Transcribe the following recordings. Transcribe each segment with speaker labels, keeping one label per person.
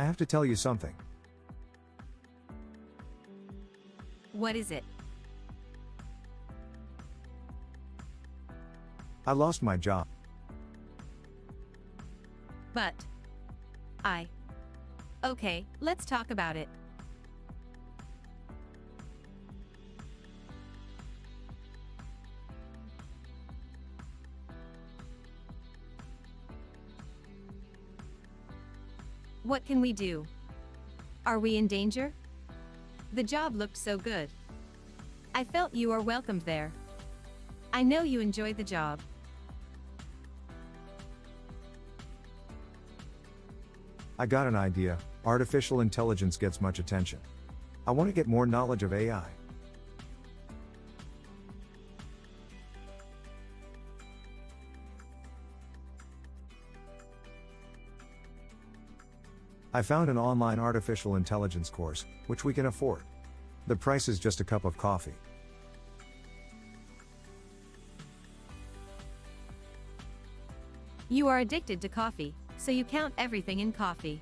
Speaker 1: I have to tell you something.
Speaker 2: What is it?
Speaker 1: I lost my job.
Speaker 2: But. Okay, let's talk about it. What can we do? Are we in danger? The job looked so good. I felt you are welcomed there. I know you enjoyed the job.
Speaker 1: I got an idea. Artificial intelligence gets much attention. I want to get more knowledge of AI. I found an online artificial intelligence course, which we can afford. The price is just a cup of coffee.
Speaker 2: You are addicted to coffee, so you count everything in coffee.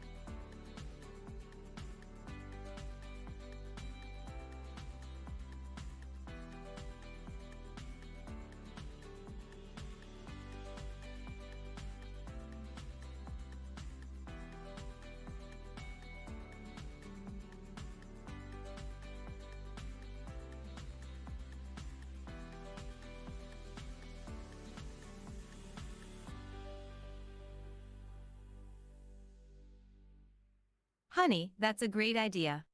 Speaker 2: Honey, that's a great idea.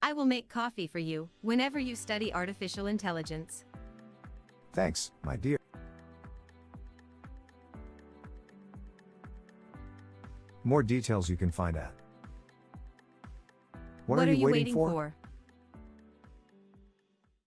Speaker 2: I will make coffee for you whenever you study artificial intelligence.
Speaker 1: Thanks, my dear. More details you can find at.
Speaker 2: What are you waiting for?